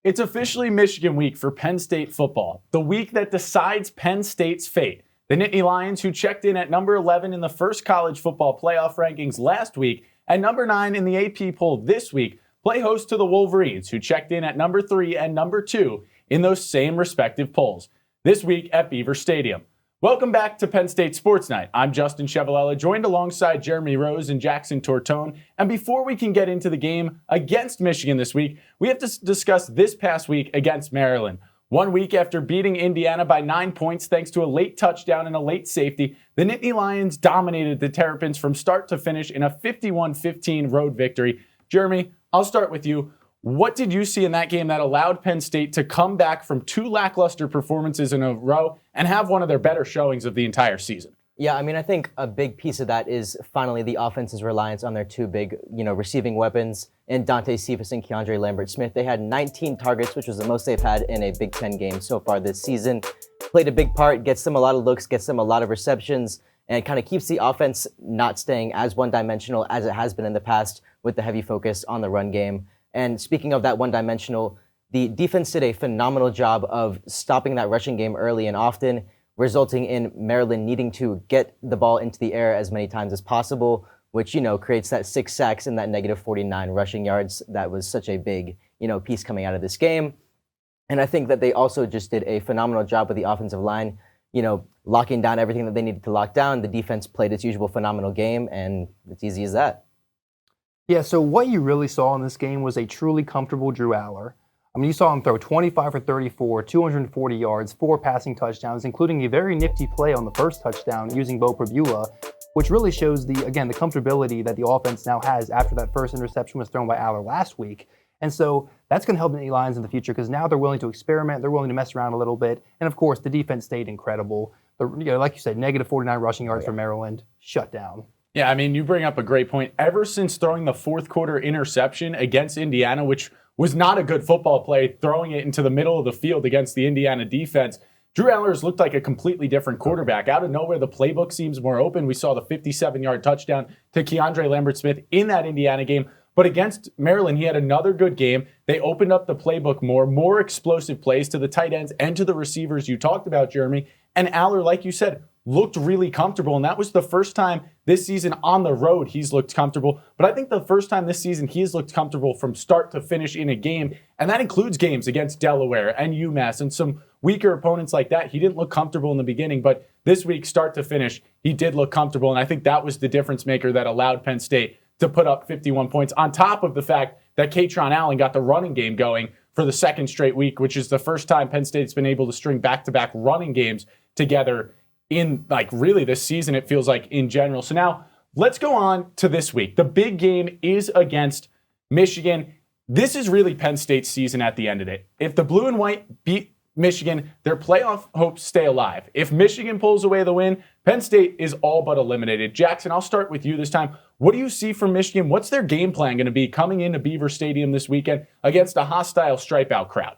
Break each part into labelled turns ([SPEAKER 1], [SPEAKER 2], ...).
[SPEAKER 1] It's officially Michigan week for Penn State football, the week that decides Penn State's fate. The Nittany Lions, who checked in at number 11 in the first college football playoff rankings last week and number 9 in the AP poll this week, play host to the Wolverines, who checked in at number 3 and number 2 in those same respective polls, this week at Beaver Stadium. Welcome back to Penn State Sports Night. I'm Justin Ciavolella, joined alongside Jeremy Rose and Jackson Tortone. And before we can get into the game against Michigan this week, we have to discuss this past week against Maryland. 1 week after beating Indiana by 9 points thanks to a late touchdown and a late safety, the Nittany Lions dominated the Terrapins from start to finish in a 51-15 road victory. Jeremy, I'll start with you. What did you see in that game that allowed Penn State to come back from 2 lackluster performances in a row and have one of their better showings of the entire season?
[SPEAKER 2] Yeah, I think a big piece of that is finally the offense's reliance on their 2 big, receiving weapons in Dante Cephas and Keandre Lambert-Smith. They had 19 targets, which was the most they've had in a Big Ten game so far this season. Played a big part, gets them a lot of looks, gets them a lot of receptions, and kind of keeps the offense not staying as one-dimensional as it has been in the past with the heavy focus on the run game. And speaking of that one-dimensional, the defense did a phenomenal job of stopping that rushing game early and often, resulting in Maryland needing to get the ball into the air as many times as possible, which, creates that 6 sacks and that negative 49 rushing yards. That was such a big, piece coming out of this game. And I think that they also just did a phenomenal job with the offensive line, locking down everything that they needed to lock down. The defense played its usual phenomenal game, and it's easy as that.
[SPEAKER 3] Yeah, so what you really saw in this game was a truly comfortable Drew Aller. You saw him throw 25 for 34, 240 yards, 4 passing touchdowns, including a very nifty play on the first touchdown using Bo Prabula, which really shows the comfortability that the offense now has after that first interception was thrown by Aller last week. And so that's going to help the Nittany Lions in the future because now they're willing to experiment, they're willing to mess around a little bit, and of course the defense stayed incredible. Like you said, negative 49 rushing yards for Maryland, shut down.
[SPEAKER 1] Yeah, you bring up a great point. Ever since throwing the fourth quarter interception against Indiana, which was not a good football play, throwing it into the middle of the field against the Indiana defense, Drew Aller has looked like a completely different quarterback. Out of nowhere, the playbook seems more open. We saw the 57-yard touchdown to Keandre Lambert-Smith in that Indiana game. But against Maryland, he had another good game. They opened up the playbook more explosive plays to the tight ends and to the receivers you talked about, Jeremy. And Aller, like you said, looked really comfortable, and that was the first time this season on the road he's looked comfortable. But I think the first time this season he's looked comfortable from start to finish in a game, and that includes games against Delaware and UMass and some weaker opponents like that. He didn't look comfortable in the beginning, but this week, start to finish, he did look comfortable, and I think that was the difference maker that allowed Penn State to put up 51 points, on top of the fact that Katron Allen got the running game going for the second straight week, which is the first time Penn State's been able to string back-to-back running games together in really this season, it feels like, in general. So now let's go on to this week. The big game is against Michigan. This is really Penn State's season at the end of it. If the blue and white beat Michigan, their playoff hopes stay alive. If Michigan pulls away the win, Penn State is all but eliminated. Jackson, I'll start with you this time. What do you see from Michigan? What's their game plan going to be coming into Beaver Stadium this weekend against a hostile stripe-out crowd?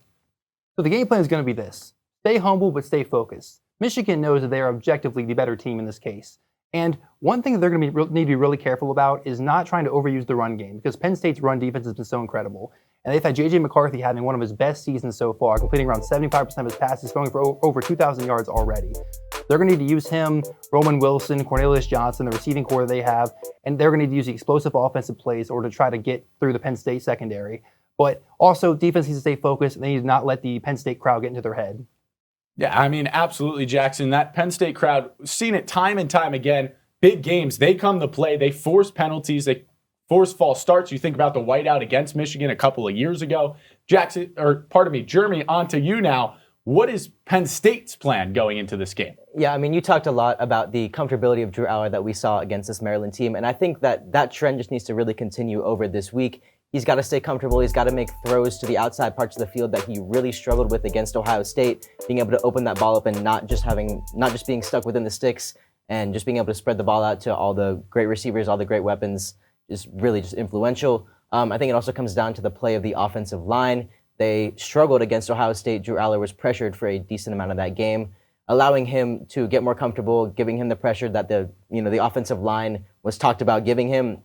[SPEAKER 3] So the game plan is going to be this. Stay humble, but stay focused. Michigan knows that they are objectively the better team in this case. And one thing that they're going to need to be really careful about is not trying to overuse the run game, because Penn State's run defense has been so incredible. And they've had J.J. McCarthy having one of his best seasons so far, completing around 75% of his passes, throwing for over 2,000 yards already. They're going to need to use him, Roman Wilson, Cornelius Johnson, the receiving core that they have, and they're going to need to use the explosive offensive plays in order to try to get through the Penn State secondary. But also, defense needs to stay focused, and they need to not let the Penn State crowd get into their head.
[SPEAKER 1] Yeah, absolutely, Jackson. That Penn State crowd, seen it time and time again. Big games, they come to play. They force penalties. They force false starts. You think about the whiteout against Michigan a couple of years ago. Jeremy, on to you now. What is Penn State's plan going into this game?
[SPEAKER 2] Yeah, you talked a lot about the comfortability of Drew Aller that we saw against this Maryland team, and I think that trend just needs to really continue over this week. He's got to stay comfortable. He's got to make throws to the outside parts of the field that he really struggled with against Ohio State, being able to open that ball up and not just being stuck within the sticks and just being able to spread the ball out to all the great receivers, all the great weapons, is really just influential. I think it also comes down to the play of the offensive line. They struggled against Ohio State. Drew Aller was pressured for a decent amount of that game, allowing him to get more comfortable, giving him the pressure that the offensive line was talked about giving him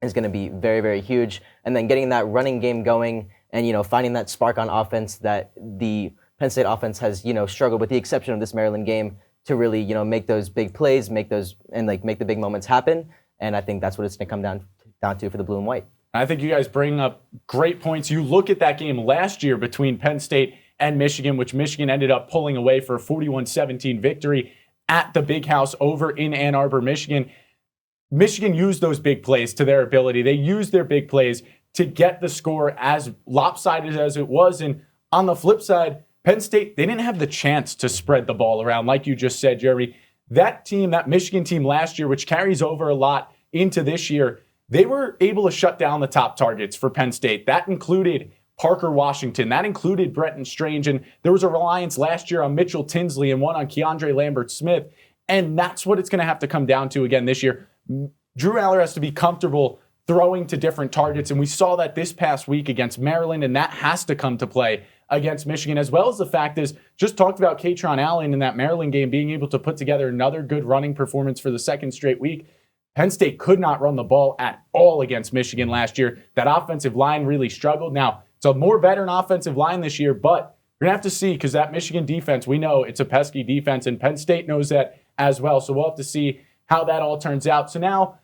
[SPEAKER 2] is going to be very, very huge. And then getting that running game going and, finding that spark on offense that the Penn State offense has, struggled, with the exception of this Maryland game, to really, make those big plays, make the big moments happen. And I think that's what it's going to come down to for the blue and white.
[SPEAKER 1] I think you guys bring up great points. You look at that game last year between Penn State and Michigan, which Michigan ended up pulling away for a 41-17 victory at the Big House over in Ann Arbor, Michigan. Michigan used those big plays to their ability. They used their big plays to get the score as lopsided as it was. And on the flip side, Penn State, they didn't have the chance to spread the ball around. Like you just said, Jeremy, that team, that Michigan team last year, which carries over a lot into this year, they were able to shut down the top targets for Penn State. That included Parker Washington. That included Bretton Strange. And there was a reliance last year on Mitchell Tinsley and one on Keandre Lambert-Smith. And that's what it's going to have to come down to again this year. Drew Aller has to be comfortable throwing to different targets, and we saw that this past week against Maryland, and that has to come to play against Michigan, as well as the fact is, just talked about Katron Allen in that Maryland game being able to put together another good running performance for the second straight week. Penn State could not run the ball at all against Michigan last year. That offensive line really struggled. Now, it's a more veteran offensive line this year, but we're going to have to see, because that Michigan defense, we know it's a pesky defense, and Penn State knows that as well, so we'll have to see how that all turns out. So now,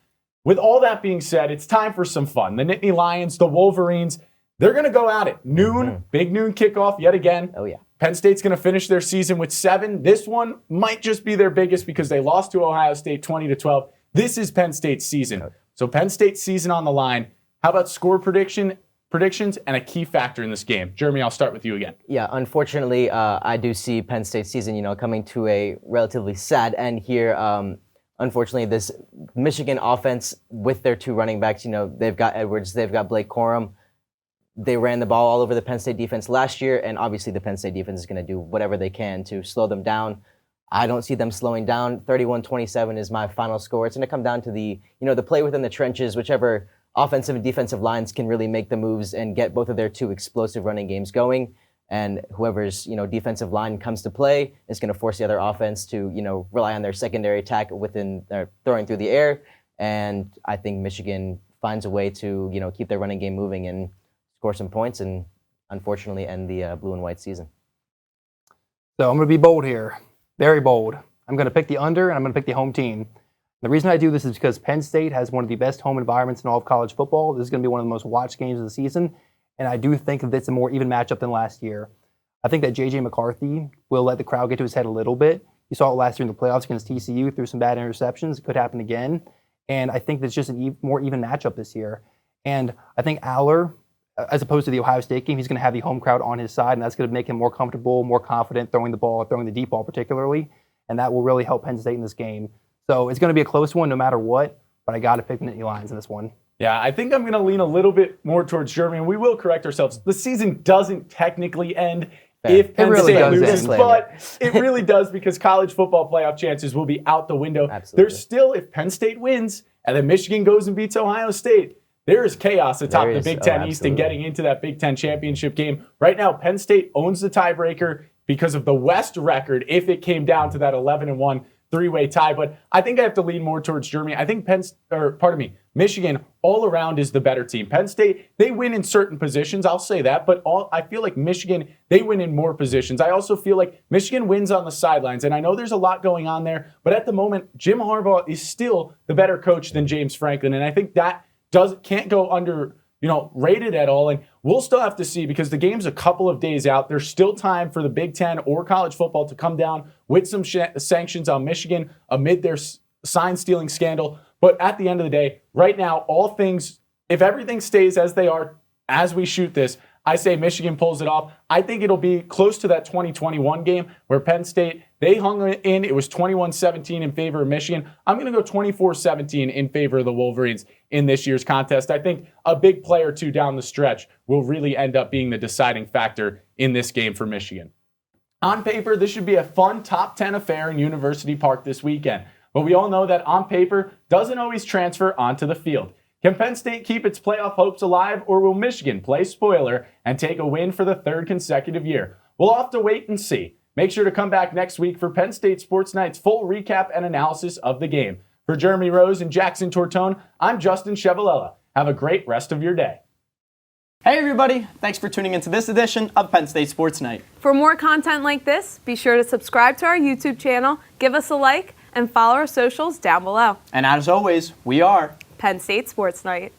[SPEAKER 1] with all that being said, it's time for some fun. The Nittany Lions, the Wolverines, they're going to go at it. Noon, big noon kickoff yet again.
[SPEAKER 2] Oh, yeah.
[SPEAKER 1] Penn State's going to finish their season with 7. This one might just be their biggest because they lost to Ohio State 20-12. This is Penn State's season. So Penn State's season on the line. How about score predictions and a key factor in this game? Jeremy, I'll start with you again.
[SPEAKER 2] Yeah, unfortunately, I do see Penn State's season, coming to a relatively sad end here. Unfortunately, this Michigan offense with their 2 running backs, they've got Edwards, they've got Blake Corum. They ran the ball all over the Penn State defense last year, and obviously the Penn State defense is going to do whatever they can to slow them down. I don't see them slowing down. 31-27 is my final score. It's going to come down to the play within the trenches, whichever offensive and defensive lines can really make the moves and get both of their 2 explosive running games going. And whoever's, defensive line comes to play is going to force the other offense to, rely on their secondary attack within their throwing through the air. And I think Michigan finds a way to, keep their running game moving and score some points and unfortunately end the blue and white season.
[SPEAKER 3] So I'm going to be bold here. Very bold. I'm going to pick the under, and I'm going to pick the home team. The reason I do this is because Penn State has one of the best home environments in all of college football. This is going to be one of the most watched games of the season. And I do think that it's a more even matchup than last year. I think that J.J. McCarthy will let the crowd get to his head a little bit. You saw it last year in the playoffs against TCU, threw some bad interceptions. It could happen again. And I think that's just a more even matchup this year. And I think Aller, as opposed to the Ohio State game, he's going to have the home crowd on his side, and that's going to make him more comfortable, more confident throwing the ball, throwing the deep ball particularly. And that will really help Penn State in this game. So it's going to be a close one no matter what, but I got to pick the Nittany Lions in this one.
[SPEAKER 1] Yeah, I think I'm going to lean a little bit more towards Germany, and we will correct ourselves. The season doesn't technically end if Penn State loses, but it really does because college football playoff chances will be out the window.
[SPEAKER 2] Absolutely.
[SPEAKER 1] There's still, if Penn State wins and then Michigan goes and beats Ohio State, there is chaos atop the Big Ten East and getting into that Big Ten championship game. Right now, Penn State owns the tiebreaker because of the West record if it came down to that 11-1 three-way tie, but I think I have to lean more towards Germany. I think Michigan all around is the better team. Penn State, they win in certain positions, I'll say that, but I feel like Michigan, they win in more positions. I also feel like Michigan wins on the sidelines, and I know there's a lot going on there, but at the moment, Jim Harbaugh is still the better coach than James Franklin, and I think that can't go under rated at all. And we'll still have to see because the game's a couple of days out. There's still time for the Big Ten or college football to come down with some sanctions on Michigan amid their sign-stealing scandal. But at the end of the day, right now, if everything stays as they are as we shoot this, I say Michigan pulls it off. I think it'll be close to that 2021 game where Penn State, they hung in. It was 21-17 in favor of Michigan. I'm going to go 24-17 in favor of the Wolverines in this year's contest. I think a big play or two down the stretch will really end up being the deciding factor in this game for Michigan. On paper, this should be a fun top 10 affair in University Park this weekend. But we all know that on paper doesn't always transfer onto the field. Can Penn State keep its playoff hopes alive, or will Michigan play spoiler and take a win for the third consecutive year? We'll have to wait and see. Make sure to come back next week for Penn State Sports Night's full recap and analysis of the game. For Jeremy Rose and Jackson Tortone, I'm Justin Ciavolella. Have a great rest of your day.
[SPEAKER 4] Hey everybody, thanks for tuning into this edition of Penn State Sports Night.
[SPEAKER 5] For more content like this, be sure to subscribe to our YouTube channel, give us a like, and follow our socials down below.
[SPEAKER 4] And as always, we are
[SPEAKER 5] Penn State Sports Night.